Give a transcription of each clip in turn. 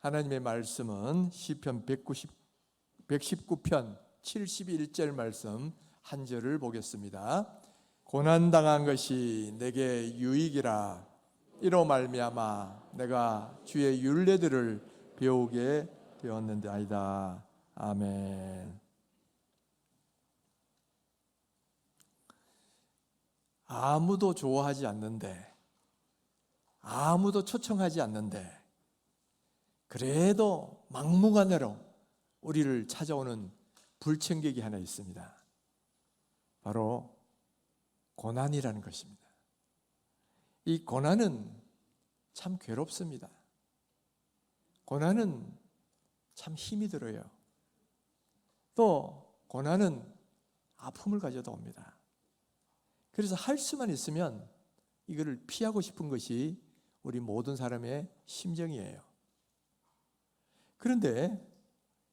하나님의 말씀은 시편 119편 71절 말씀 한 절을 보겠습니다. 고난당한 것이 내게 유익이라. 이로 말미암아 내가 주의 율례들을 배우게 되었는데 아니다. 아멘. 아무도 좋아하지 않는데, 아무도 초청하지 않는데, 그래도 막무가내로 우리를 찾아오는 불청객이 하나 있습니다. 바로 고난이라는 것입니다. 이 고난은 참 괴롭습니다. 고난은 참 힘이 들어요. 또 고난은 아픔을 가져다 옵니다. 그래서 할 수만 있으면 이거를 피하고 싶은 것이 우리 모든 사람의 심정이에요. 그런데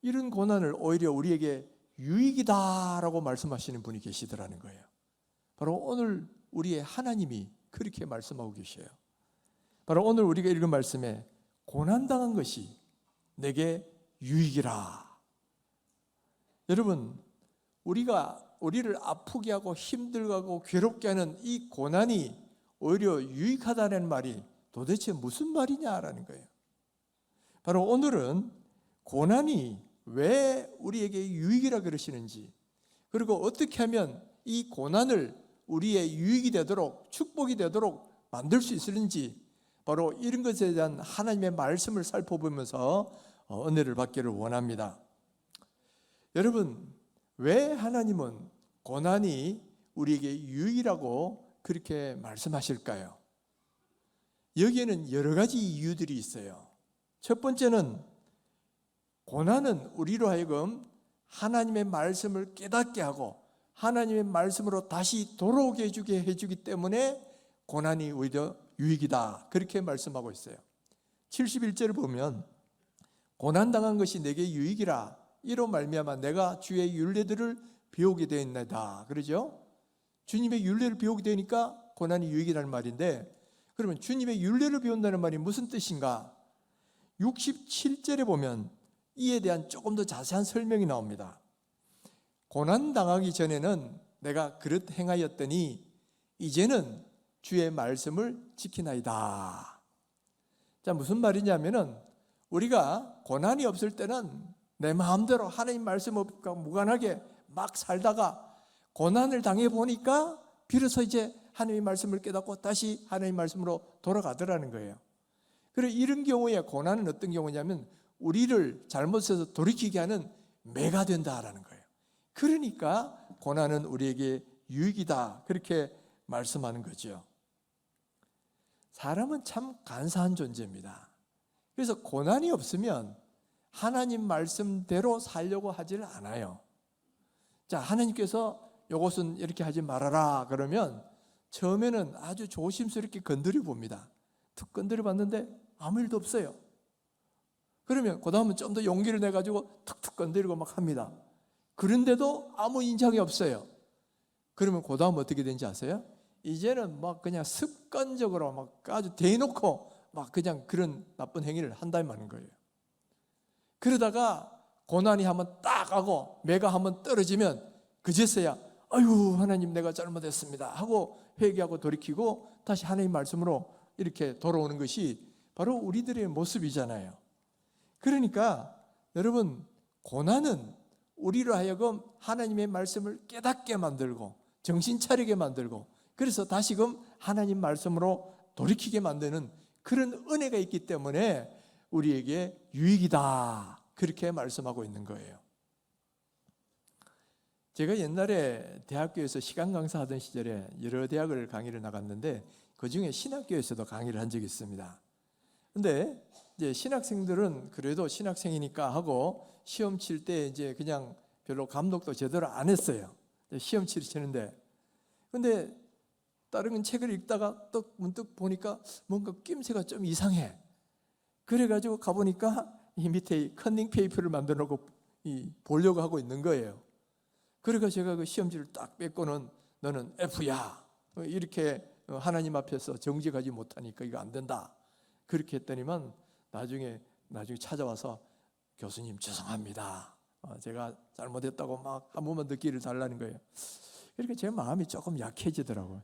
이런 고난을 오히려 우리에게 유익이다라고 말씀하시는 분이 계시더라는 거예요. 바로 오늘 우리의 하나님이 그렇게 말씀하고 계셔요. 바로 오늘 우리가 읽은 말씀에 고난당한 것이 내게 유익이라. 여러분, 우리를 아프게 하고 힘들게 하고 괴롭게 하는 이 고난이 오히려 유익하다는 말이 도대체 무슨 말이냐라는 거예요. 바로 오늘은 고난이 왜 우리에게 유익이라 그러시는지, 그리고 어떻게 하면 이 고난을 우리의 유익이 되도록, 축복이 되도록 만들 수 있을지, 바로 이런 것에 대한 하나님의 말씀을 살펴보면서 은혜를 받기를 원합니다. 여러분, 왜 하나님은 고난이 우리에게 유익이라고 그렇게 말씀하실까요? 여기에는 여러 가지 이유들이 있어요. 첫 번째는 고난은 우리로 하여금 하나님의 말씀을 깨닫게 하고 하나님의 말씀으로 다시 돌아오게 해주기 때문에 고난이 오히려 유익이다, 그렇게 말씀하고 있어요. 71절을 보면 고난당한 것이 내게 유익이라. 이로 말미암아 내가 주의 율례들을 배우게 되었나이다. 그러죠? 주님의 율례를 배우게 되니까 고난이 유익이라는 말인데, 그러면 주님의 율례를 배운다는 말이 무슨 뜻인가? 67절에 보면 이에 대한 조금 더 자세한 설명이 나옵니다. 고난당하기 전에는 내가 그릇 행하였더니 이제는 주의 말씀을 지키나이다. 자, 무슨 말이냐면은 우리가 고난이 없을 때는 내 마음대로 하나님 말씀과 무관하게 막 살다가 고난을 당해 보니까 비로소 이제 하나님의 말씀을 깨닫고 다시 하나님의 말씀으로 돌아가더라는 거예요. 그리고 이런 경우에 고난은 어떤 경우냐면 우리를 잘못해서 돌이키게 하는 매가 된다라는 거예요. 그러니까 고난은 우리에게 유익이다, 그렇게 말씀하는 거죠. 사람은 참 간사한 존재입니다. 그래서 고난이 없으면 하나님 말씀대로 살려고 하질 않아요. 자, 하나님께서 이것은 이렇게 하지 말아라 그러면 처음에는 아주 조심스럽게 건드려 봅니다. 툭 건드려 봤는데 아무 일도 없어요. 그러면 그 다음은 좀 더 용기를 내가지고 툭툭 건드리고 막 합니다. 그런데도 아무 인상이 없어요. 그러면 그 다음 어떻게 되는지 아세요? 이제는 막 그냥 습관적으로 막 아주 대놓고 막 그냥 그런 나쁜 행위를 한다는 말인 거예요. 그러다가 고난이 한번 딱 하고 매가 한번 떨어지면 그제서야 아유 하나님 내가 잘못했습니다 하고 회개하고 돌이키고 다시 하나님 말씀으로 이렇게 돌아오는 것이 바로 우리들의 모습이잖아요. 그러니까 여러분, 고난은 우리로 하여금 하나님의 말씀을 깨닫게 만들고 정신 차리게 만들고 그래서 다시금 하나님 말씀으로 돌이키게 만드는 그런 은혜가 있기 때문에 우리에게 유익이다, 그렇게 말씀하고 있는 거예요. 제가 옛날에 대학교에서 시간 강사하던 시절에 여러 대학을 강의를 나갔는데 그 중에 신학교에서도 강의를 한 적이 있습니다. 근데 이제 신학생들은 그래도 신학생이니까 하고 시험 칠 때 이제 그냥 별로 감독도 제대로 안 했어요. 시험 치는데. 근데 다른 책을 읽다가 또 문득 보니까 뭔가 낌새가 좀 이상해. 그래가지고 가보니까 이 밑에 컨닝 페이퍼를 만들어 놓고 보려고 하고 있는 거예요. 그러니까 제가 그 시험지를 딱 뺏고는 너는 F야. 이렇게 하나님 앞에서 정직하지 못하니까 이거 안 된다. 그렇게 했더니만 나중에 나중에 찾아와서 교수님 죄송합니다. 제가 잘못했다고 막 한 번만 듣기를 달라는 거예요. 이렇게 제 마음이 조금 약해지더라고요.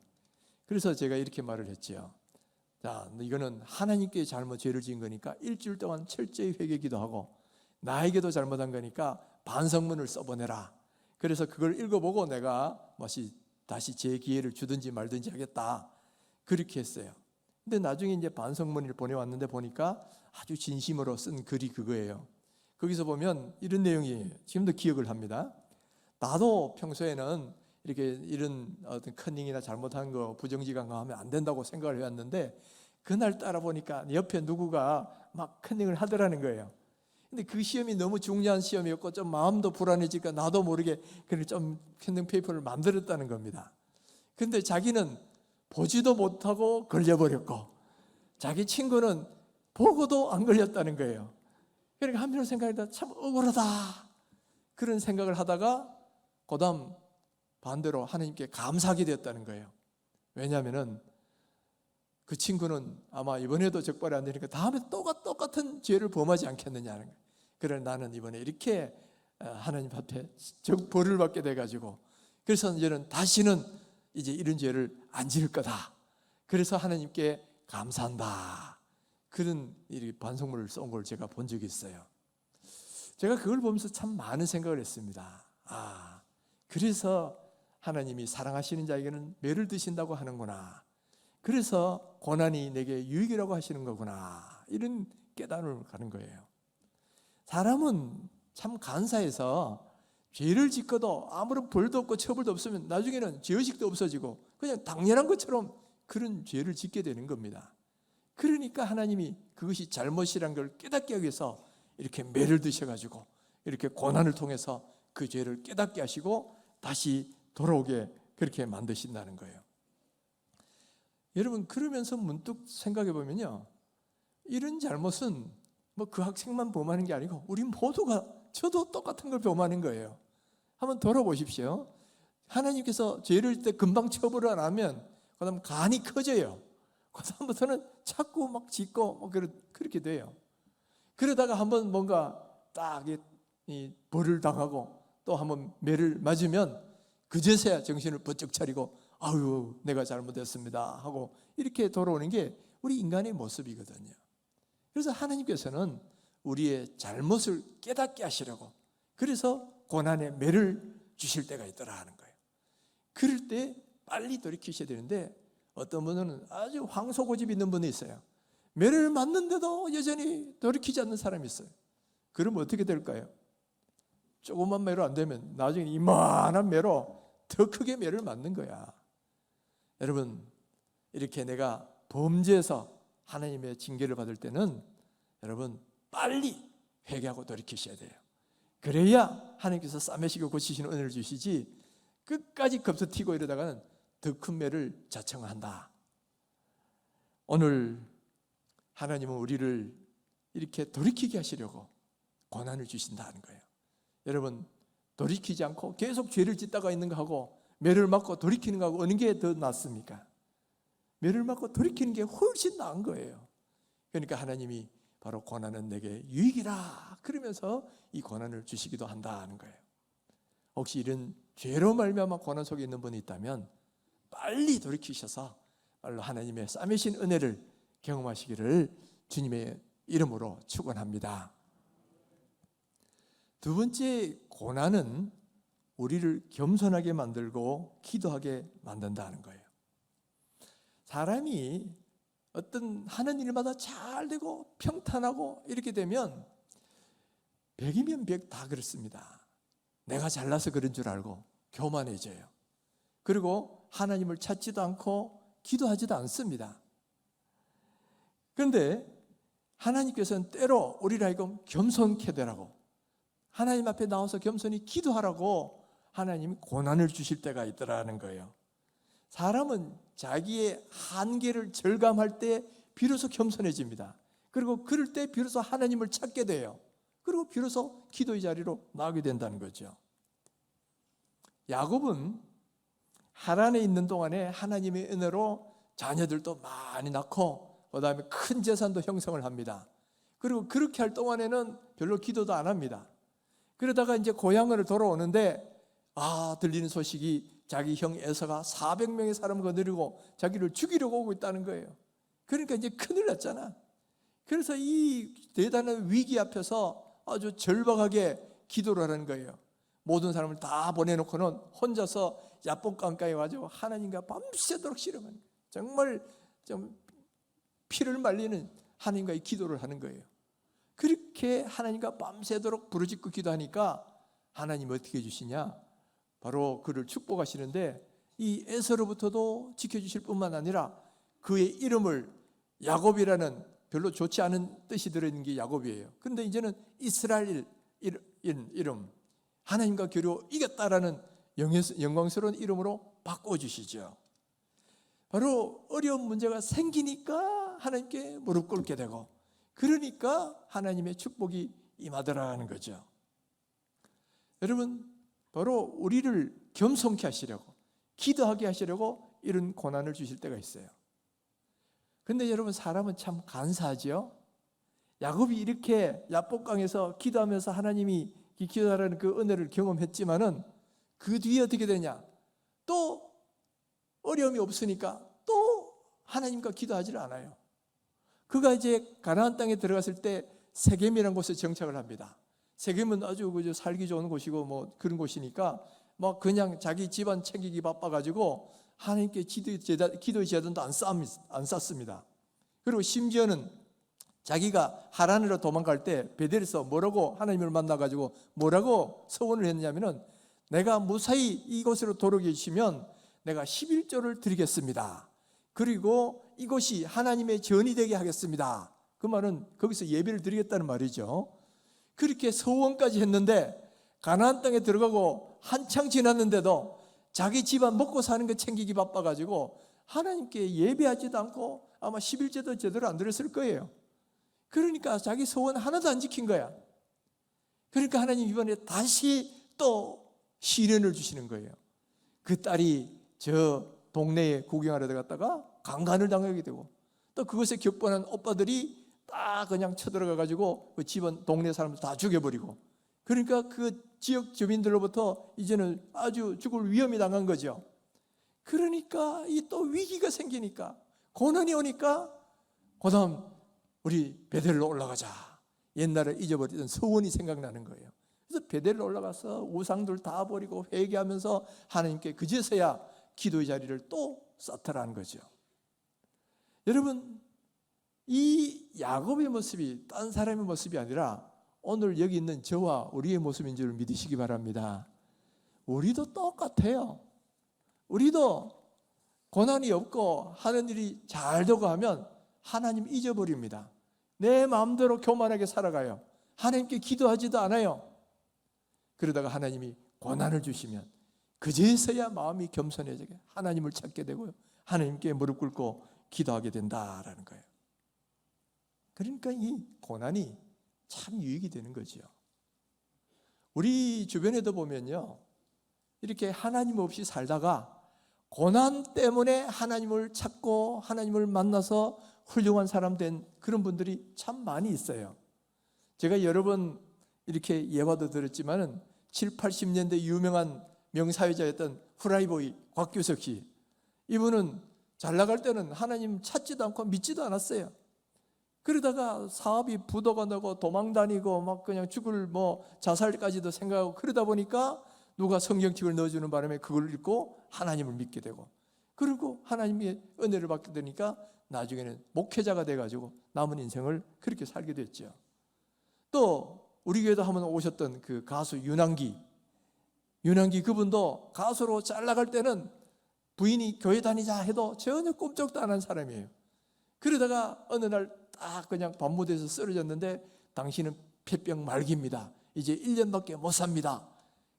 그래서 제가 이렇게 말을 했죠. 자, 이거는 하나님께 잘못 죄를 지은 거니까 일주일 동안 철저히 회개 기도하고 나에게도 잘못한 거니까 반성문을 써보내라. 그래서 그걸 읽어보고 내가 다시 제 기회를 주든지 말든지 하겠다. 그렇게 했어요. 근데 나중에 이제 반성문을 보내왔는데 보니까 아주 진심으로 쓴 글이 그거예요. 거기서 보면 이런 내용이 지금도 기억을 합니다. 나도 평소에는 이렇게 이런 어떤 커닝이나 잘못한 거 부정직한 거 하면 안 된다고 생각을 해왔는데 그날 따라 보니까 옆에 누구가 막 커닝을 하더라는 거예요. 근데 그 시험이 너무 중요한 시험이었고 좀 마음도 불안해지니까 나도 모르게 그렇게 좀 커닝 페이퍼를 만들었다는 겁니다. 근데 자기는 보지도 못하고 걸려버렸고 자기 친구는 보고도 안 걸렸다는 거예요. 그러니까 한편으로 생각하다 참 억울하다 그런 생각을 하다가 그 다음 반대로 하나님께 감사하게 되었다는 거예요. 왜냐하면 그 친구는 아마 이번에도 적발이 안 되니까 다음에 똑같은 죄를 범하지 않겠느냐는 거예요. 그래 나는 이번에 이렇게 하나님 앞에 벌을 받게 돼가지고 그래서 이제는 다시는 이제 이런 죄를 안 지을 거다. 그래서 하나님께 감사한다. 그런 반성문을 쏜 걸 제가 본 적이 있어요. 제가 그걸 보면서 참 많은 생각을 했습니다. 그래서 하나님이 사랑하시는 자에게는 매를 드신다고 하는구나. 그래서 고난이 내게 유익이라고 하시는 거구나. 이런 깨달음을 가는 거예요. 사람은 참 간사해서 죄를 짓고도 아무런 벌도 없고 처벌도 없으면 나중에는 죄의식도 없어지고 그냥 당연한 것처럼 그런 죄를 짓게 되는 겁니다. 그러니까 하나님이 그것이 잘못이란 걸 깨닫게 하기 위해서 이렇게 매를 드셔가지고 이렇게 고난을 통해서 그 죄를 깨닫게 하시고 다시 돌아오게 그렇게 만드신다는 거예요. 여러분 그러면서 문득 생각해 보면요, 이런 잘못은 뭐 그 학생만 범하는 게 아니고 우리 모두가 저도 똑같은 걸 범하는 거예요. 한번 돌아보십시오. 하나님께서 죄를 때 금방 처벌을 안 하면 그다음 간이 커져요. 그다음부터는 자꾸 막 짓고 뭐 그렇게 돼요. 그러다가 한번 뭔가 딱 이 벌을 당하고 또 한번 매를 맞으면 그제서야 정신을 번쩍 차리고 아유 내가 잘못했습니다 하고 이렇게 돌아오는 게 우리 인간의 모습이거든요. 그래서 하나님께서는 우리의 잘못을 깨닫게 하시려고 그래서 고난의 매를 주실 때가 있더라 하는 거예요. 그럴 때 빨리 돌이키셔야 되는데 어떤 분은 아주 황소고집 있는 분이 있어요. 매를 맞는데도 여전히 돌이키지 않는 사람이 있어요. 그러면 어떻게 될까요? 조그만 매로 안 되면 나중에 이만한 매로 더 크게 매를 맞는 거야. 여러분 이렇게 내가 범죄해서 하나님의 징계를 받을 때는 여러분 빨리 회개하고 돌이키셔야 돼요. 그래야 하나님께서 싸매시고 고치시는 은혜를 주시지 끝까지 겁서튀고 이러다가는 더 큰 매를 자청한다. 오늘 하나님은 우리를 이렇게 돌이키게 하시려고 고난을 주신다는 거예요. 여러분 돌이키지 않고 계속 죄를 짓다가 있는 거하고 매를 맞고 돌이키는 거하고 어느 게 더 낫습니까? 매를 맞고 돌이키는 게 훨씬 나은 거예요. 그러니까 하나님이 바로 고난은 내게 유익이라 그러면서 이 고난을 주시기도 한다는 거예요. 혹시 이런 죄로 말미암아 고난 속에 있는 분이 있다면 빨리 돌이키셔서 빨리 하나님의 싸매신 은혜를 경험하시기를 주님의 이름으로 축원합니다. 두 번째 고난은 우리를 겸손하게 만들고 기도하게 만든다는 거예요. 사람이 어떤 하는 일마다 잘 되고 평탄하고 이렇게 되면 100이면 100 다 그렇습니다. 내가 잘나서 그런 줄 알고 교만해져요. 그리고 하나님을 찾지도 않고 기도하지도 않습니다. 그런데 하나님께서는 때로 우리를 하여금 겸손케 되라고 하나님 앞에 나와서 겸손히 기도하라고 하나님이 고난을 주실 때가 있더라는 거예요. 사람은 자기의 한계를 절감할 때 비로소 겸손해집니다. 그리고 그럴 때 비로소 하나님을 찾게 돼요. 그리고 비로소 기도의 자리로 나오게 된다는 거죠. 야곱은 하란에 있는 동안에 하나님의 은혜로 자녀들도 많이 낳고 그 다음에 큰 재산도 형성을 합니다. 그리고 그렇게 할 동안에는 별로 기도도 안 합니다. 그러다가 이제 고향으로 돌아오는데 들리는 소식이 자기 형 에서가 400명의 사람을 거느리고 자기를 죽이려고 오고 있다는 거예요. 그러니까 이제 큰일 났잖아. 그래서 이 대단한 위기 앞에서 아주 절박하게 기도를 하는 거예요. 모든 사람을 다 보내놓고는 혼자서 야복강가에 와서 하나님과 밤새도록 씨름하는 거예요. 정말 좀 피를 말리는 하나님과의 기도를 하는 거예요. 그렇게 하나님과 밤새도록 부르짖고 기도하니까 하나님 어떻게 해주시냐? 바로 그를 축복하시는데 이 에서로부터도 지켜주실 뿐만 아니라 그의 이름을 야곱이라는 별로 좋지 않은 뜻이 들어있는 게 야곱이에요. 그런데 이제는 이스라엘 이름, 하나님과 겨루 이겼다라는 영광스러운 이름으로 바꿔주시죠. 바로 어려운 문제가 생기니까 하나님께 무릎 꿇게 되고, 그러니까 하나님의 축복이 임하더라는 거죠. 여러분, 바로 우리를 겸손케 하시려고, 기도하게 하시려고 이런 고난을 주실 때가 있어요. 근데 여러분, 사람은 참 간사하죠. 야곱이 이렇게 야복강에서 기도하면서 하나님이 기도하라는 그 은혜를 경험했지만은 그 뒤에 어떻게 되냐? 또 어려움이 없으니까 또 하나님과 기도하지를 않아요. 그가 이제 가나안 땅에 들어갔을 때 세겜이라는 곳에 정착을 합니다. 세겜은 아주 살기 좋은 곳이고 뭐 그런 곳이니까 막 그냥 자기 집안 챙기기 바빠가지고 하나님께 기도의 제단도 안 쌓습니다. 그리고 심지어는 자기가 하란으로 도망갈 때 베델에서 뭐라고 하나님을 만나가지고 뭐라고 서원을 했냐면은 내가 무사히 이곳으로 돌아오게 해주시면 내가 11조를 드리겠습니다. 그리고 이곳이 하나님의 전이 되게 하겠습니다. 그 말은 거기서 예배를 드리겠다는 말이죠. 그렇게 서원까지 했는데 가나안 땅에 들어가고 한창 지났는데도 자기 집안 먹고 사는 거 챙기기 바빠가지고 하나님께 예배하지도 않고 아마 11제도 제대로 안 드렸을 거예요. 그러니까 자기 소원 하나도 안 지킨 거야. 그러니까 하나님 이번에 다시 또 시련을 주시는 거예요. 그 딸이 저 동네에 구경하러 갔다가 강간을 당하게 되고, 또 그것에 격분한 오빠들이 딱 그냥 쳐들어가가지고 그 집안 동네 사람들 다 죽여버리고, 그러니까 그 지역 주민들로부터 이제는 아주 죽을 위험이 당한 거죠. 그러니까 이 또 위기가 생기니까, 고난이 오니까 그다음 우리 베델로 올라가자. 옛날에 잊어버리던 서원이 생각나는 거예요. 그래서 베델로 올라가서 우상들 다 버리고 회개하면서 하나님께 그제서야 기도의 자리를 또 쌓더라는 거죠. 여러분, 이 야곱의 모습이 딴 사람의 모습이 아니라 오늘 여기 있는 저와 우리의 모습인 줄 믿으시기 바랍니다. 우리도 똑같아요. 우리도 고난이 없고 하는 일이 잘 되고 하면 하나님 잊어버립니다. 내 마음대로 교만하게 살아가요. 하나님께 기도하지도 않아요. 그러다가 하나님이 고난을 주시면 그제서야 마음이 겸손해지게 하나님을 찾게 되고요, 하나님께 무릎 꿇고 기도하게 된다라는 거예요. 그러니까 이 고난이 참 유익이 되는 거죠. 우리 주변에도 보면요, 이렇게 하나님 없이 살다가 고난 때문에 하나님을 찾고 하나님을 만나서 훌륭한 사람 된 그런 분들이 참 많이 있어요. 제가 여러 번 이렇게 예화도 들었지만은 7, 80년대 유명한 명사회자였던 후라이보이 곽규석 씨, 이분은 잘 나갈 때는 하나님 찾지도 않고 믿지도 않았어요. 그러다가 사업이 부도가 나고 도망 다니고 막 그냥 죽을 자살까지도 생각하고, 그러다 보니까 누가 성경책을 넣어주는 바람에 그걸 읽고 하나님을 믿게 되고, 그리고 하나님의 은혜를 받게 되니까 나중에는 목회자가 돼가지고 남은 인생을 그렇게 살게 됐죠. 또 우리 교회도 한번 오셨던 그 가수 윤한기 그분도 가수로 잘 나갈 때는 부인이 교회 다니자 해도 전혀 꼼짝도 안 한 사람이에요. 그러다가 어느 날 딱 그냥 밤무대에서 쓰러졌는데 당신은 폐병 말기입니다. 이제 1년밖에 못 삽니다.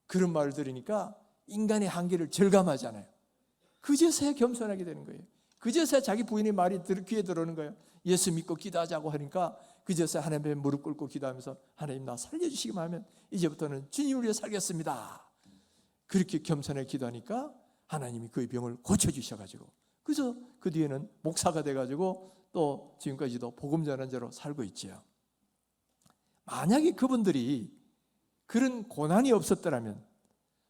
그런 말을 들으니까 인간의 한계를 절감하잖아요. 그제서야 겸손하게 되는 거예요. 그제서야 자기 부인의 말이 귀에 들어오는 거예요. 예수 믿고 기도하자고 하니까 그제서야 하나님의 무릎 꿇고 기도하면서 하나님 나 살려주시기만 하면 이제부터는 주님을 위해 살겠습니다. 그렇게 겸손하게 기도하니까 하나님이 그의 병을 고쳐주셔가지고, 그래서 그 뒤에는 목사가 돼가지고 또 지금까지도 복음 전환자로 살고 있지요. 만약에 그분들이 그런 고난이 없었더라면,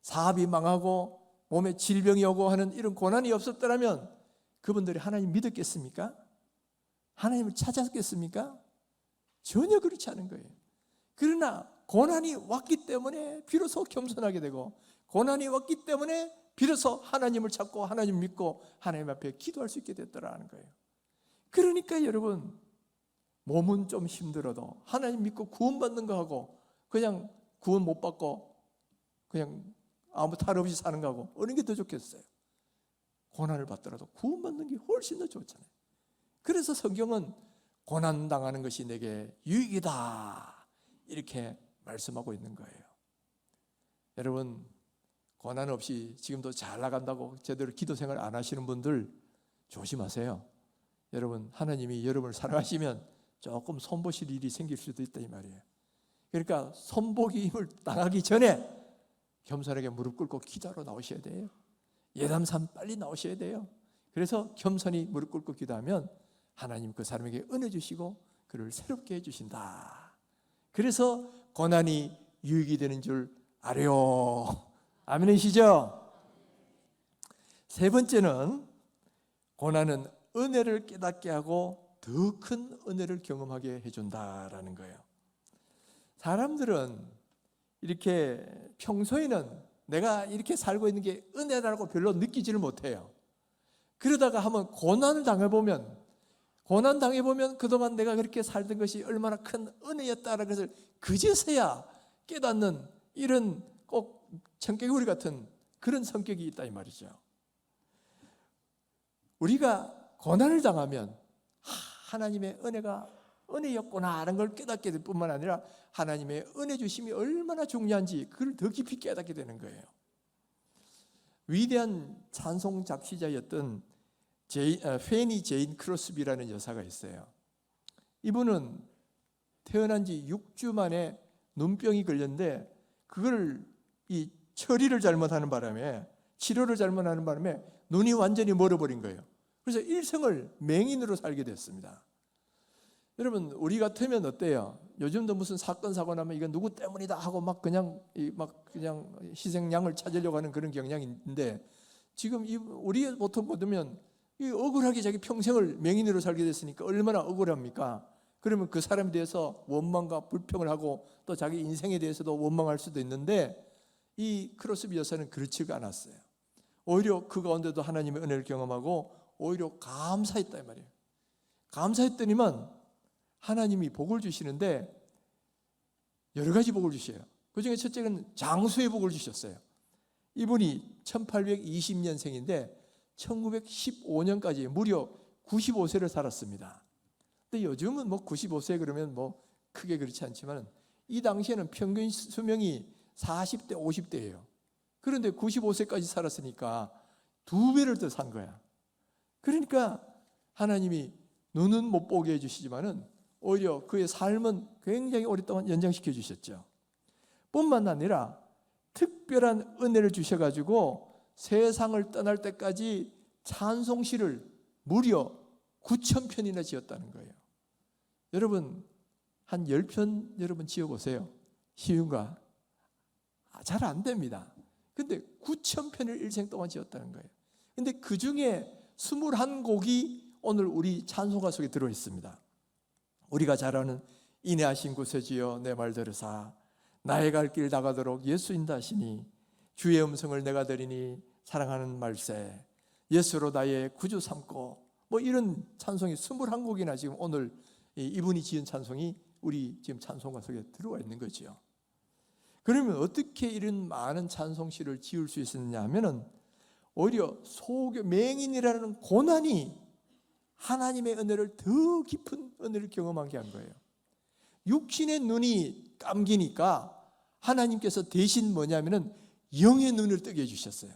사업이 망하고 몸에 질병이 오고 하는 이런 고난이 없었더라면 그분들이 하나님 믿었겠습니까? 하나님을 찾았겠습니까? 전혀 그렇지 않은 거예요. 그러나 고난이 왔기 때문에 비로소 겸손하게 되고, 고난이 왔기 때문에 비로소 하나님을 찾고 하나님 믿고 하나님 앞에 기도할 수 있게 됐더라는 거예요. 그러니까 여러분, 몸은 좀 힘들어도 하나님 믿고 구원받는 거 하고 그냥 구원 못 받고 그냥 아무 탈 없이 사는 거하고 어느 게 더 좋겠어요? 고난을 받더라도 구원받는 게 훨씬 더 좋잖아요. 그래서 성경은 고난당하는 것이 내게 유익이다 이렇게 말씀하고 있는 거예요. 여러분, 고난 없이 지금도 잘 나간다고 제대로 기도 생활 안 하시는 분들 조심하세요. 여러분, 하나님이 여러분을 사랑하시면 조금 손보실 일이 생길 수도 있다 이 말이에요. 그러니까 손보기임을 당하기 전에 겸손하게 무릎 꿇고 기도하러 나오셔야 돼요. 예담삼 빨리 나오셔야 돼요. 그래서 겸손히 무릎 꿇고 기도하면 하나님 그 사람에게 은혜 주시고 그를 새롭게 해주신다. 그래서 고난이 유익이 되는 줄 아래요. 아멘이시죠? 세 번째는 고난은 은혜를 깨닫게 하고 더 큰 은혜를 경험하게 해준다라는 거예요. 사람들은 이렇게 평소에는 내가 이렇게 살고 있는 게 은혜라고 별로 느끼지를 못해요. 그러다가 한번 고난 당해보면 그동안 내가 그렇게 살던 것이 얼마나 큰 은혜였다라는 것을 그제서야 깨닫는 이런 꼭 청개구리 같은 그런 성격이 있다 이 말이죠. 우리가 고난을 당하면 하나님의 은혜가 은혜였구나 하는 걸 깨닫게 될 뿐만 아니라 하나님의 은혜 주심이 얼마나 중요한지 그걸 더 깊이 깨닫게 되는 거예요. 위대한 찬송 작시자였던 페니 제인 크로스비라는 여사가 있어요. 이분은 태어난 지 6주 만에 눈병이 걸렸는데 그걸 이 처리를 잘못하는 바람에, 치료를 잘못하는 바람에 눈이 완전히 멀어버린 거예요. 그래서 일생을 맹인으로 살게 됐습니다. 여러분, 우리 같으면 어때요? 요즘도 무슨 사건 사고 나면 이건 누구 때문이다 하고 막 그냥 희생양을 찾으려고 하는 그런 경향이 있는데, 지금 우리 보통 보면 이 억울하게 자기 평생을 맹인으로 살게 됐으니까 얼마나 억울합니까? 그러면 그 사람에 대해서 원망과 불평을 하고 또 자기 인생에 대해서도 원망할 수도 있는데, 이 크로스비 여사는 그렇지가 않았어요. 오히려 그 가운데도 하나님의 은혜를 경험하고 오히려 감사했다 이 말이에요. 감사했더니만 하나님이 복을 주시는데 여러 가지 복을 주셔요. 그 중에 첫째는 장수의 복을 주셨어요. 이분이 1820년생인데 1915년까지 무려 95세를 살았습니다. 근데 요즘은 95세 그러면 크게 그렇지 않지만 이 당시에는 평균 수명이 40대, 50대예요. 그런데 95세까지 살았으니까 2배를 더 산 거야. 그러니까 하나님이 눈은 못 보게 해주시지만은 오히려 그의 삶은 굉장히 오랫동안 연장시켜 주셨죠. 뿐만 아니라 특별한 은혜를 주셔가지고 세상을 떠날 때까지 찬송시를 무려 9,000편이나 지었다는 거예요. 여러분, 한 10편 여러분 지어보세요. 쉬운가? 잘 안 됩니다. 근데 9,000편을 일생 동안 지었다는 거예요. 근데 그 중에 21곡이 오늘 우리 찬송가 속에 들어있습니다. 우리가 잘 아는 인내하신 구세주여 내 말 들으사 나의 갈 길 다가도록 예수 인도하시니 주의 음성을 내가 들으니 사랑하는 말세 예수로 나의 구주 삼고 이런 찬송이 21곡이나 지금 오늘 이분이 지은 찬송이 우리 지금 찬송가 속에 들어와 있는 거죠. 그러면 어떻게 이런 많은 찬송시를 지을 수 있었느냐 하면은 오히려 맹인이라는 고난이 하나님의 은혜를 더 깊은 은혜를 경험하게 한 거예요. 육신의 눈이 감기니까 하나님께서 대신 뭐냐면은 영의 눈을 뜨게 해주셨어요.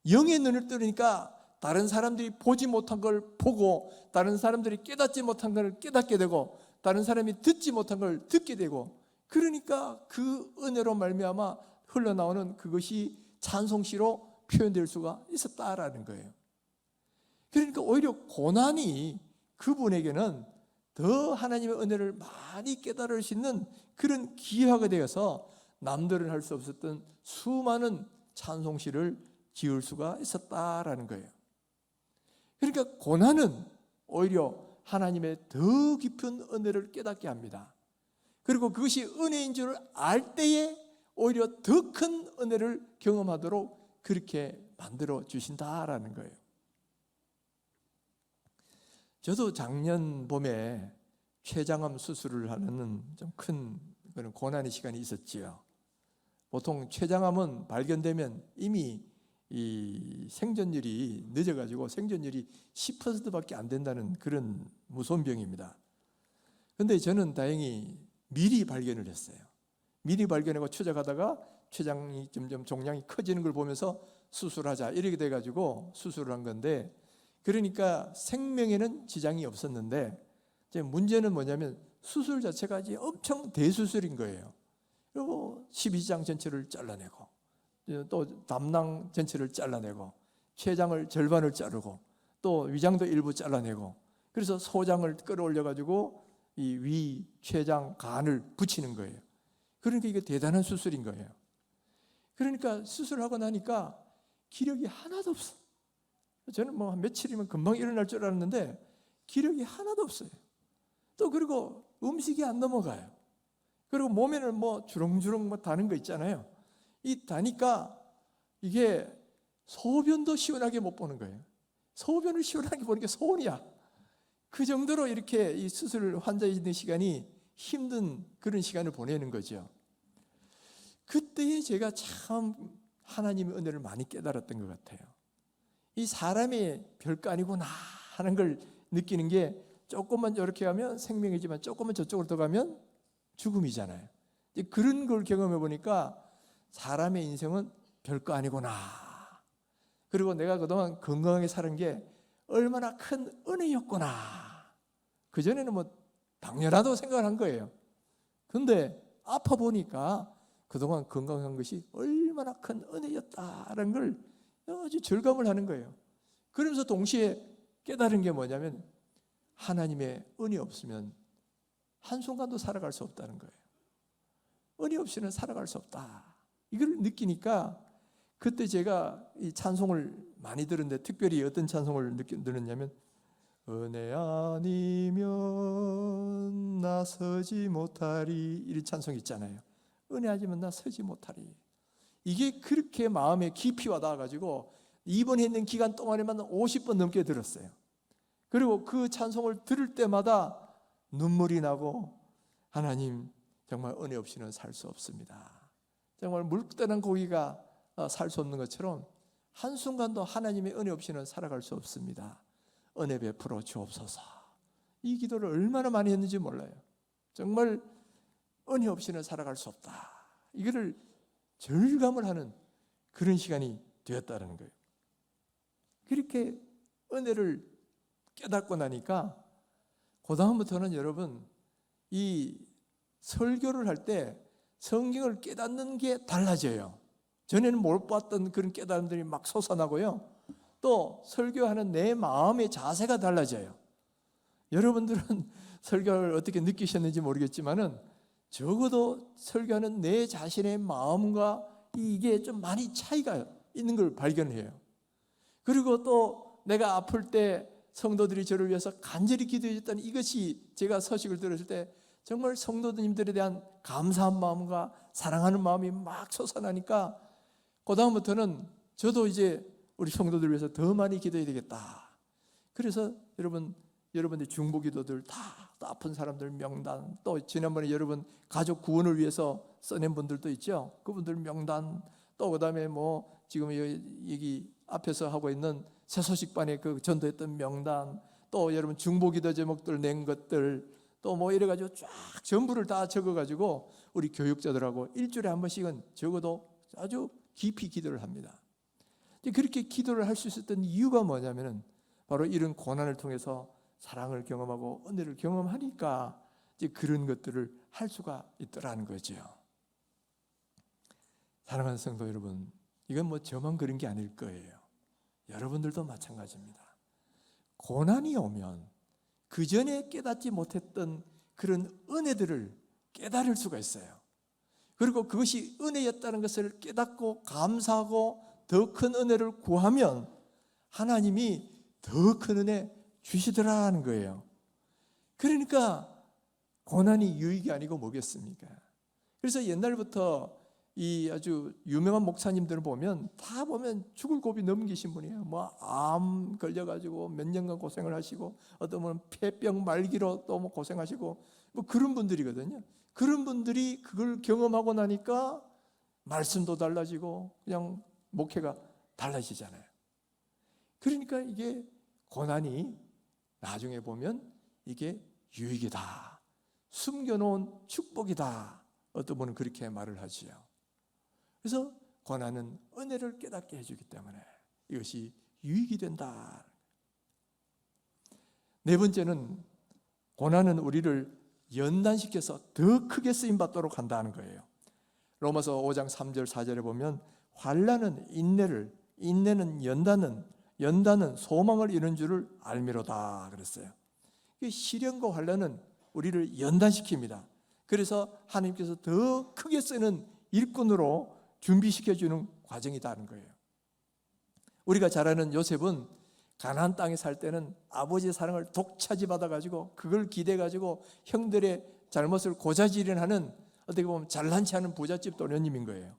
영의 눈을 뜨니까 다른 사람들이 보지 못한 걸 보고 다른 사람들이 깨닫지 못한 걸 깨닫게 되고 다른 사람이 듣지 못한 걸 듣게 되고, 그러니까 그 은혜로 말미암아 흘러나오는 그것이 찬송시로 표현될 수가 있었다라는 거예요. 그러니까 오히려 고난이 그분에게는 더 하나님의 은혜를 많이 깨달을 수 있는 그런 기회가 되어서 남들은 할 수 없었던 수많은 찬송시를 지을 수가 있었다라는 거예요. 그러니까 고난은 오히려 하나님의 더 깊은 은혜를 깨닫게 합니다. 그리고 그것이 은혜인 줄 알 때에 오히려 더 큰 은혜를 경험하도록 그렇게 만들어 주신다라는 거예요. 저도 작년 봄에 췌장암 수술을 하는 좀 큰 그런 고난의 시간이 있었지요. 보통 췌장암은 발견되면 이미 이 생존율이 늦어가지고 생존율이 10%밖에 안 된다는 그런 무서운 병입니다. 그런데 저는 다행히 미리 발견을 했어요. 미리 발견하고 추적하다가 췌장이 점점 종양이 커지는 걸 보면서 수술하자 이렇게 돼가지고 수술을 한 건데, 그러니까 생명에는 지장이 없었는데 이제 문제는 뭐냐면 수술 자체가 이제 엄청 대수술인 거예요. 그리고 12장 전체를 잘라내고 또 담낭 전체를 잘라내고 췌장을 절반을 자르고 또 위장도 일부 잘라내고, 그래서 소장을 끌어올려 가지고 이 위, 췌장, 간을 붙이는 거예요. 그러니까 이게 대단한 수술인 거예요. 그러니까 수술하고 나니까 기력이 하나도 없어. 저는 뭐 며칠이면 금방 일어날 줄 알았는데 기력이 하나도 없어요. 또 그리고 음식이 안 넘어가요. 그리고 몸에는 뭐 주렁주렁 뭐 다는 거 있잖아요. 이 다니까 이게 소변도 시원하게 못 보는 거예요. 소변을 시원하게 보는 게 소원이야. 그 정도로 이렇게 이 수술 환자에 있는 시간이 힘든 그런 시간을 보내는 거죠. 그때에 제가 참 하나님의 은혜를 많이 깨달았던 것 같아요. 이 사람이 별거 아니구나 하는 걸 느끼는 게, 조금만 이렇게 가면 생명이지만 조금만 저쪽으로 더 가면 죽음이잖아요. 그런 걸 경험해 보니까 사람의 인생은 별거 아니구나. 그리고 내가 그동안 건강하게 사는 게 얼마나 큰 은혜였구나. 그전에는 뭐 당연하다고 생각을 한 거예요. 근데 아파 보니까 그동안 건강한 것이 얼마나 큰 은혜였다라는 걸 아주 절감을 하는 거예요. 그러면서 동시에 깨달은 게 뭐냐면 하나님의 은혜 없으면 한순간도 살아갈 수 없다는 거예요. 은혜 없이는 살아갈 수 없다. 이걸 느끼니까 그때 제가 이 찬송을 많이 들었는데 특별히 어떤 찬송을 들었냐면 은혜 아니면 나 서지 못하리, 이 찬송 있잖아요. 은혜 아니면 나 서지 못하리. 이게 그렇게 마음에 깊이 와닿아가지고 입원했는 기간 동안에만 50번 넘게 들었어요. 그리고 그 찬송을 들을 때마다 눈물이 나고, 하나님 정말 은혜 없이는 살 수 없습니다. 정말 물 떠난 고기가 살 수 없는 것처럼 한순간도 하나님의 은혜 없이는 살아갈 수 없습니다. 은혜 베풀어 주옵소서. 이 기도를 얼마나 많이 했는지 몰라요. 정말 은혜 없이는 살아갈 수 없다. 이거를 절감을 하는 그런 시간이 되었다는 거예요. 그렇게 은혜를 깨닫고 나니까 그 다음부터는 여러분 이 설교를 할 때 성경을 깨닫는 게 달라져요. 전에는 못 봤던 그런 깨달음들이 막 솟아나고요. 또 설교하는 내 마음의 자세가 달라져요. 여러분들은 설교를 어떻게 느끼셨는지 모르겠지만은 적어도 설교하는 내 자신의 마음과 이게 좀 많이 차이가 있는 걸 발견해요. 그리고 또 내가 아플 때 성도들이 저를 위해서 간절히 기도해 줬다는 이것이, 제가 서식을 들었을 때 정말 성도님들에 대한 감사한 마음과 사랑하는 마음이 막 솟아나니까 그 다음부터는 저도 이제 우리 성도들 위해서 더 많이 기도해야 되겠다. 그래서 여러분들 중보기도들 또 아픈 사람들 명단, 또 지난번에 여러분 가족 구원을 위해서 써낸 분들도 있죠. 그분들 명단, 또 그다음에 뭐 지금 여기 앞에서 하고 있는 새소식반에 그 전도했던 명단, 또 여러분 중보기도 제목들 낸 것들, 또 뭐 이래가지고 쫙 전부를 다 적어가지고 우리 교육자들하고 일주일에 한 번씩은 적어도 아주 깊이 기도를 합니다. 그렇게 기도를 할 수 있었던 이유가 뭐냐면은 바로 이런 고난을 통해서 사랑을 경험하고 은혜를 경험하니까 이제 그런 것들을 할 수가 있더라는 거죠. 사랑하는 성도 여러분, 이건 뭐 저만 그런 게 아닐 거예요. 여러분들도 마찬가지입니다. 고난이 오면 그 전에 깨닫지 못했던 그런 은혜들을 깨달을 수가 있어요. 그리고 그것이 은혜였다는 것을 깨닫고 감사하고 더 큰 은혜를 구하면 하나님이 더 큰 은혜 주시더라는 거예요. 그러니까 고난이 유익이 아니고 뭐겠습니까? 그래서 옛날부터 이 아주 유명한 목사님들을 보면 다 보면 죽을 고비 넘기신 분이에요. 뭐 암 걸려가지고 몇 년간 고생을 하시고 어떤 분은 폐병 말기로 또 뭐 고생하시고 뭐 그런 분들이거든요. 그런 분들이 그걸 경험하고 나니까 말씀도 달라지고 그냥 목회가 달라지잖아요. 그러니까 이게 고난이 나중에 보면 이게 유익이다, 숨겨놓은 축복이다, 어떤 분은 그렇게 말을 하지요. 그래서 고난은 은혜를 깨닫게 해주기 때문에 이것이 유익이 된다. 네 번째는 고난은 우리를 연단시켜서 더 크게 쓰임받도록 한다는 거예요. 로마서 5장 3절 4절에 보면 환난은 인내를, 인내는 연단은 소망을 이룬 줄을 알미로다 그랬어요. 시련과 환난은 우리를 연단시킵니다. 그래서 하나님께서 더 크게 쓰는 일꾼으로 준비시켜주는 과정이라는 거예요. 우리가 잘 아는 요셉은 가나안 땅에 살 때는 아버지의 사랑을 독차지 받아가지고 그걸 기대가지고 형들의 잘못을 고자질하는 어떻게 보면 잘난치 않은 부잣집 도련님인 거예요.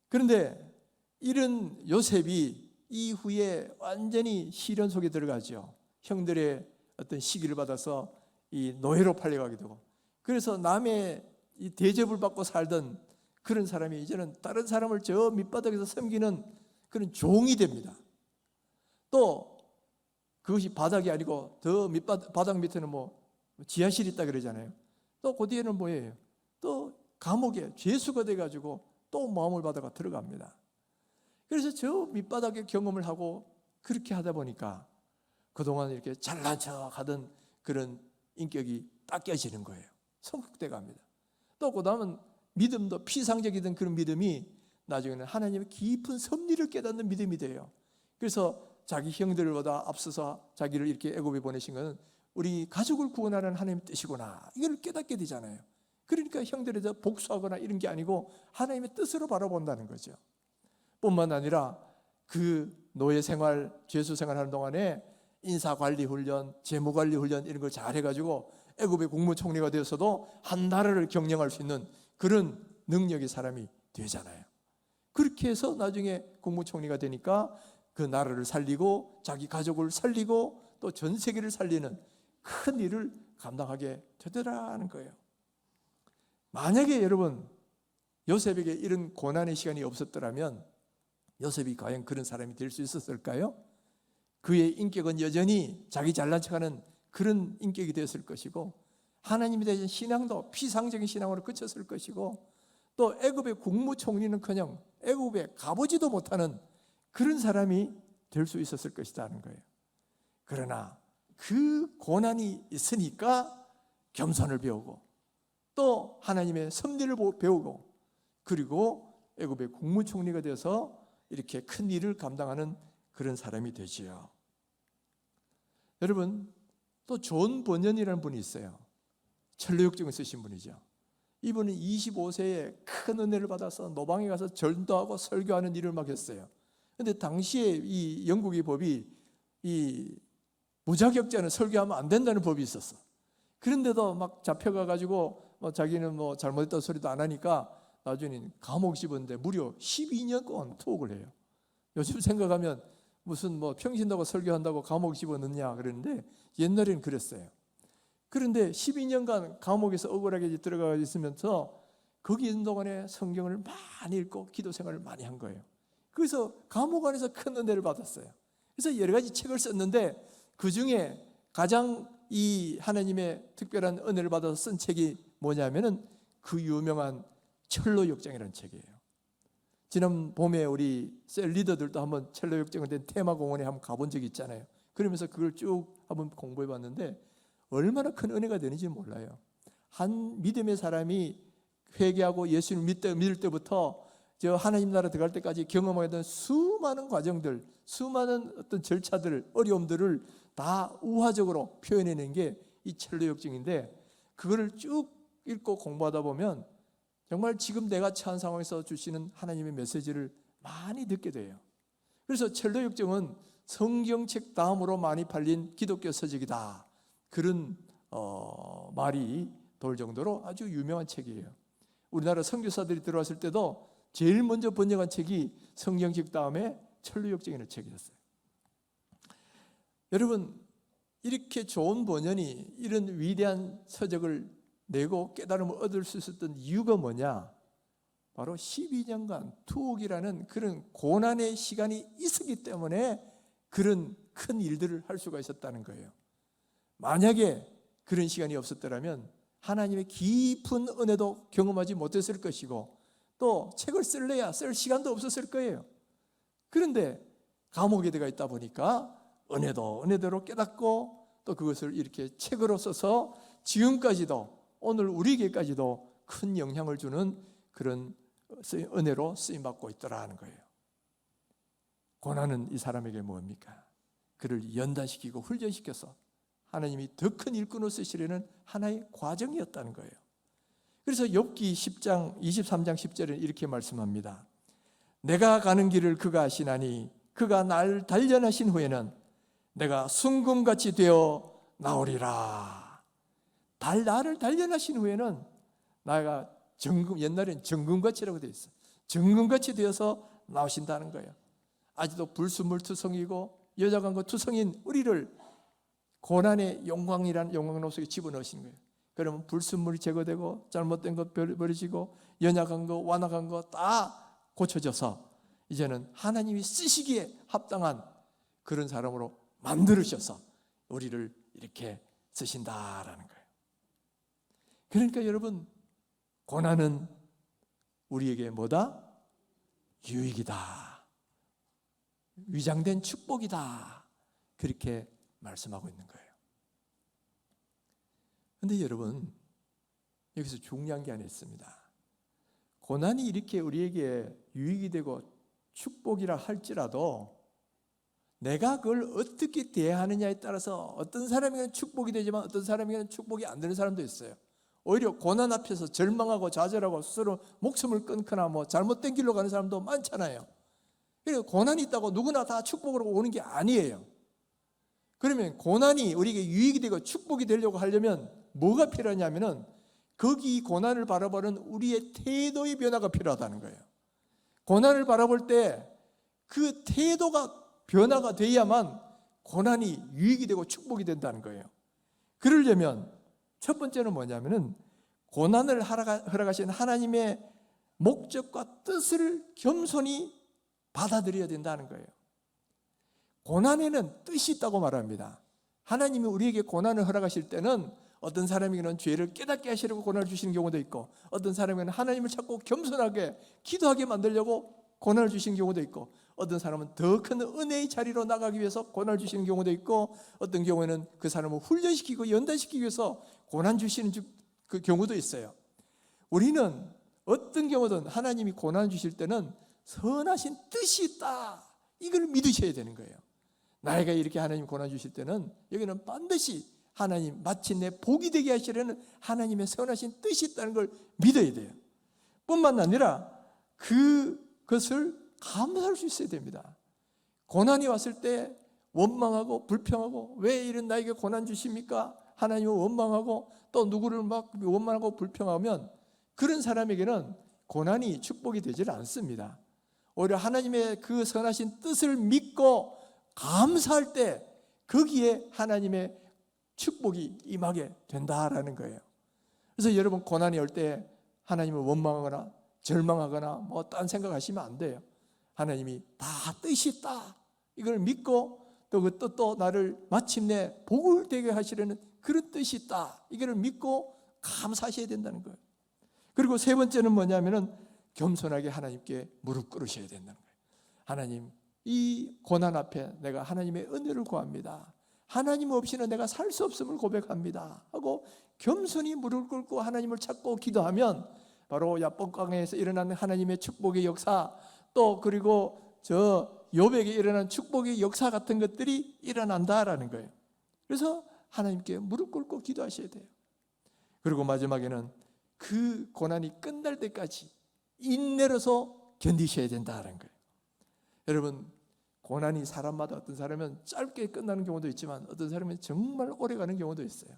그런데 이런 요셉이 이후에 완전히 시련 속에 들어가죠. 형들의 어떤 시기를 받아서 이 노예로 팔려가게 되고, 그래서 남의 이 대접을 받고 살던 그런 사람이 이제는 다른 사람을 저 밑바닥에서 섬기는 그런 종이 됩니다. 또 그것이 바닥이 아니고 더 바닥 밑에는 뭐 지하실이 있다 그러잖아요. 또 그 뒤에는 뭐예요? 또 감옥에 죄수가 돼가지고 또 모함을 받아가 들어갑니다. 그래서 저 밑바닥의 경험을 하고 그렇게 하다 보니까 그동안 이렇게 잘난 척 하던 그런 인격이 닦여지는 거예요. 성숙돼 갑니다. 또 그 다음은 믿음도 피상적이던 그런 믿음이 나중에는 하나님의 깊은 섭리를 깨닫는 믿음이 돼요. 그래서 자기 형들보다 앞서서 자기를 이렇게 애굽에 보내신 것은 우리 가족을 구원하는 하나님의 뜻이구나, 이걸 깨닫게 되잖아요. 그러니까 형들에 대해 복수하거나 이런 게 아니고 하나님의 뜻으로 바라본다는 거죠. 뿐만 아니라 그 노예 생활, 죄수 생활하는 동안에 인사관리 훈련, 재무관리 훈련 이런 걸 잘 해가지고 애굽의 국무총리가 되어서도 한 나라를 경영할 수 있는 그런 능력의 사람이 되잖아요. 그렇게 해서 나중에 국무총리가 되니까 그 나라를 살리고 자기 가족을 살리고 또 전 세계를 살리는 큰 일을 감당하게 되더라는 거예요. 만약에 여러분 요셉에게 이런 고난의 시간이 없었더라면 요셉이 과연 그런 사람이 될 수 있었을까요? 그의 인격은 여전히 자기 잘난 척하는 그런 인격이 되었을 것이고, 하나님에 대한 신앙도 피상적인 신앙으로 그쳤을 것이고, 또 애굽의 국무총리는커녕 애굽에 가보지도 못하는 그런 사람이 될 수 있었을 것이라는 거예요. 그러나 그 고난이 있으니까 겸손을 배우고 또 하나님의 섭리를 배우고, 그리고 애굽의 국무총리가 되어서 이렇게 큰 일을 감당하는 그런 사람이 되지요. 여러분, 또 존 번연이라는 분이 있어요. 천로역정을 쓰신 분이죠. 이분은 25세에 큰 은혜를 받아서 노방에 가서 전도하고 설교하는 일을 막 했어요. 그런데 당시에 이 영국의 법이 이 무자격자는 설교하면 안 된다는 법이 있었어. 그런데도 막 잡혀가가지고 자기는 뭐 잘못했다는 소리도 안 하니까 나중에는 감옥 집었는데 무려 12년 동안 투옥을 해요. 요즘 생각하면 무슨 뭐 평신도가 설교한다고 감옥 집어넣냐 그랬는데 옛날에는 그랬어요. 그런데 12년간 감옥에서 억울하게 들어가 있으면서 거기 있는 동안에 성경을 많이 읽고 기도 생활을 많이 한 거예요. 그래서 감옥 안에서 큰 은혜를 받았어요. 그래서 여러 가지 책을 썼는데 그 중에 가장 이 하나님의 특별한 은혜를 받아서 쓴 책이 뭐냐면은 그 유명한 철로역정이라는 책이에요. 지난 봄에 우리 셀 리더들도 한번 철로역정에 대한 테마공원에 한번 가본 적이 있잖아요. 그러면서 그걸 쭉 한번 공부해 봤는데 얼마나 큰 은혜가 되는지 몰라요. 한 믿음의 사람이 회개하고 예수를 믿을 때부터 저 하나님 나라 들어갈 때까지 경험하게 된 수많은 과정들, 수많은 어떤 절차들, 어려움들을 다 우화적으로 표현해낸 게 이 첼로 역정인데, 그거를 쭉 읽고 공부하다 보면 정말 지금 내가 처한 상황에서 주시는 하나님의 메시지를 많이 듣게 돼요. 그래서 첼로 역정은 성경책 다음으로 많이 팔린 기독교 서적이다, 그런 말이 돌 정도로 아주 유명한 책이에요. 우리나라 선교사들이 들어왔을 때도 제일 먼저 번역한 책이 성경책 다음에 첼로 역정이라는 책이었어요. 여러분, 이렇게 좋은 번연이 이런 위대한 서적을 내고 깨달음을 얻을 수 있었던 이유가 뭐냐? 바로 12년간 투옥이라는 그런 고난의 시간이 있었기 때문에 그런 큰 일들을 할 수가 있었다는 거예요. 만약에 그런 시간이 없었더라면 하나님의 깊은 은혜도 경험하지 못했을 것이고, 또 책을 쓸래야 쓸 시간도 없었을 거예요. 그런데 감옥에 들어가 있다 보니까 은혜도 은혜대로 깨닫고, 또 그것을 이렇게 책으로 써서 지금까지도, 오늘 우리에게까지도 큰 영향을 주는 그런 은혜로 쓰임받고 있더라는 거예요. 고난은 이 사람에게 뭡니까? 그를 연단시키고 훈련시켜서 하나님이 더 큰 일꾼을 쓰시려는 하나의 과정이었다는 거예요. 그래서 욥기 10장 23장 10절에 이렇게 말씀합니다. 내가 가는 길을 그가 아시나니 그가 날 단련하신 후에는 내가 순금같이 되어 나오리라. 나를 단련하신 후에는 내가 옛날엔 정금같이라고 되어 있어요. 정금같이 되어서 나오신다는 거예요. 아직도 불순물투성이고 여자간거투성인 우리를 고난의 영광이라는 영광로 속에 집어넣으신 거예요. 그러면 불순물이 제거되고 잘못된 것 버려지고 연약한 거 완악한 거 다 고쳐져서 이제는 하나님이 쓰시기에 합당한 그런 사람으로 만들으셔서 우리를 이렇게 쓰신다라는 거예요. 그러니까 여러분, 고난은 우리에게 뭐다? 유익이다, 위장된 축복이다, 그렇게 말씀하고 있는 거예요. 그런데 여러분, 여기서 중요한 게 하나 있습니다. 고난이 이렇게 우리에게 유익이 되고 축복이라 할지라도 내가 그걸 어떻게 대하느냐에 따라서 어떤 사람에게는 축복이 되지만 어떤 사람에게는 축복이 안 되는 사람도 있어요. 오히려 고난 앞에서 절망하고 좌절하고 스스로 목숨을 끊거나 잘못된 길로 가는 사람도 많잖아요. 그래서 고난이 있다고 누구나 다 축복으로 오는 게 아니에요. 그러면 고난이 우리에게 유익이 되고 축복이 되려고 하려면 뭐가 필요하냐면은 거기 고난을 바라보는 우리의 태도의 변화가 필요하다는 거예요. 고난을 바라볼 때 그 태도가 변화가 돼야만 고난이 유익이 되고 축복이 된다는 거예요. 그러려면 첫 번째는 뭐냐면은 고난을 허락하신 하나님의 목적과 뜻을 겸손히 받아들여야 된다는 거예요. 고난에는 뜻이 있다고 말합니다. 하나님이 우리에게 고난을 허락하실 때는 어떤 사람에게는 죄를 깨닫게 하시려고 고난을 주시는 경우도 있고, 어떤 사람에게는 하나님을 찾고 겸손하게 기도하게 만들려고 고난을 주시는 경우도 있고, 어떤 사람은 더 큰 은혜의 자리로 나가기 위해서 고난을 주시는 경우도 있고, 어떤 경우에는 그 사람을 훈련시키고 연단시키기 위해서 고난 주시는 그 경우도 있어요. 우리는 어떤 경우든 하나님이 고난 주실 때는 선하신 뜻이 있다, 이걸 믿으셔야 되는 거예요. 나에게 이렇게 하나님 고난 주실 때는 여기는 반드시 하나님 마침내 복이 되게 하시려는 하나님의 선하신 뜻이 있다는 걸 믿어야 돼요. 뿐만 아니라 그것을 감사할 수 있어야 됩니다. 고난이 왔을 때 원망하고 불평하고 왜 이런 나에게 고난 주십니까? 하나님을 원망하고 또 누구를 막 원망하고 불평하면 그런 사람에게는 고난이 축복이 되질 않습니다. 오히려 하나님의 그 선하신 뜻을 믿고 감사할 때 거기에 하나님의 축복이 임하게 된다라는 거예요. 그래서 여러분, 고난이 올 때 하나님을 원망하거나 절망하거나 딴 생각하시면 안 돼요. 하나님이 다 뜻이 있다, 이걸 믿고 또 그 뜻도 나를 마침내 복을 되게 하시려는 그런 뜻이 있다, 이걸 믿고 감사하셔야 된다는 거예요. 그리고 세 번째는 뭐냐면은 겸손하게 하나님께 무릎 꿇으셔야 된다는 거예요. 하나님, 이 고난 앞에 내가 하나님의 은혜를 구합니다. 하나님 없이는 내가 살 수 없음을 고백합니다 하고 겸손히 무릎 꿇고 하나님을 찾고 기도하면 바로 야복강에서 일어난 하나님의 축복의 역사, 또 그리고 저 욥에게 일어난 축복의 역사 같은 것들이 일어난다라는 거예요. 그래서 하나님께 무릎 꿇고 기도하셔야 돼요. 그리고 마지막에는 그 고난이 끝날 때까지 인내로서 견디셔야 된다는 거예요. 여러분, 고난이 사람마다 어떤 사람은 짧게 끝나는 경우도 있지만 어떤 사람은 정말 오래 가는 경우도 있어요.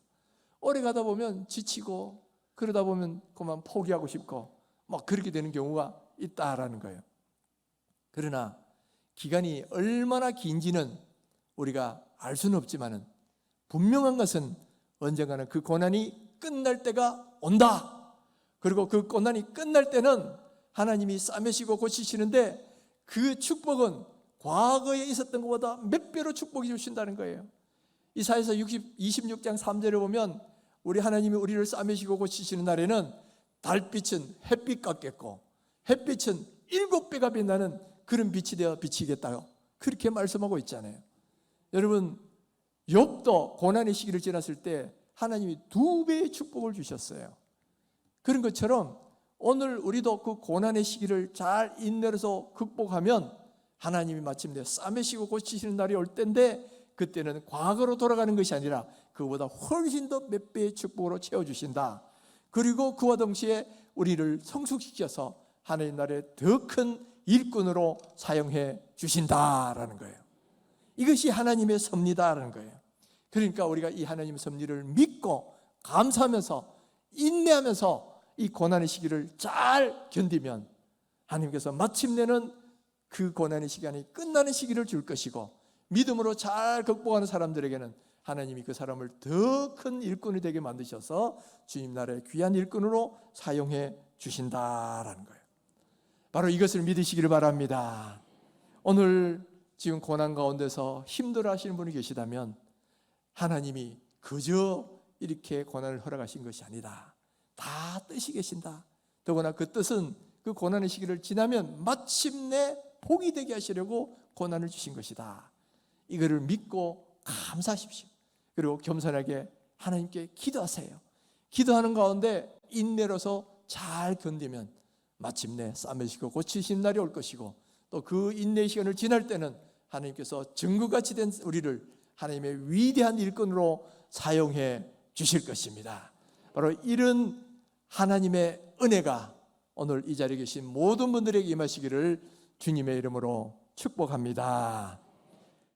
오래 가다 보면 지치고 그러다 보면 그만 포기하고 싶고 막 그렇게 되는 경우가 있다라는 거예요. 그러나 기간이 얼마나 긴지는 우리가 알 수는 없지만은 분명한 것은 언젠가는 그 고난이 끝날 때가 온다. 그리고 그 고난이 끝날 때는 하나님이 싸매시고 고치시는데 그 축복은 과거에 있었던 것보다 몇 배로 축복해 주신다는 거예요. 이사야서 26장 3절에 보면 우리 하나님이 우리를 싸매시고 고치시는 날에는 달빛은 햇빛 같겠고 햇빛은 7배가 빛나는 그런 빛이 되어 비치겠다요. 그렇게 말씀하고 있잖아요. 여러분, 욥도 고난의 시기를 지났을 때 하나님이 2배의 축복을 주셨어요. 그런 것처럼 오늘 우리도 그 고난의 시기를 잘 인내로서 극복하면 하나님이 마침내 싸매시고 고치시는 날이 올 때인데 그때는 과거로 돌아가는 것이 아니라 그보다 훨씬 더 몇 배의 축복으로 채워주신다. 그리고 그와 동시에 우리를 성숙시켜서 하나님 나라의 더 큰 일꾼으로 사용해 주신다라는 거예요. 이것이 하나님의 섭리다라는 거예요. 그러니까 우리가 이 하나님의 섭리를 믿고 감사하면서 인내하면서 이 고난의 시기를 잘 견디면 하나님께서 마침내는 그 고난의 시간이 끝나는 시기를 줄 것이고 믿음으로 잘 극복하는 사람들에게는 하나님이 그 사람을 더 큰 일꾼이 되게 만드셔서 주님 나라의 귀한 일꾼으로 사용해 주신다라는 거예요. 바로 이것을 믿으시기를 바랍니다. 오늘 지금 고난 가운데서 힘들어 하시는 분이 계시다면 하나님이 그저 이렇게 고난을 허락하신 것이 아니다. 다 뜻이 계신다. 더구나 그 뜻은 그 고난의 시기를 지나면 마침내 복이 되게 하시려고 고난을 주신 것이다. 이거를 믿고 감사하십시오. 그리고 겸손하게 하나님께 기도하세요. 기도하는 가운데 인내로서 잘 견디면 마침내 싸매시고 고치신 날이 올 것이고 또 그 인내의 시간을 지날 때는 하나님께서 증거같이 된 우리를 하나님의 위대한 일꾼으로 사용해 주실 것입니다. 바로 이런 하나님의 은혜가 오늘 이 자리에 계신 모든 분들에게 임하시기를 주님의 이름으로 축복합니다.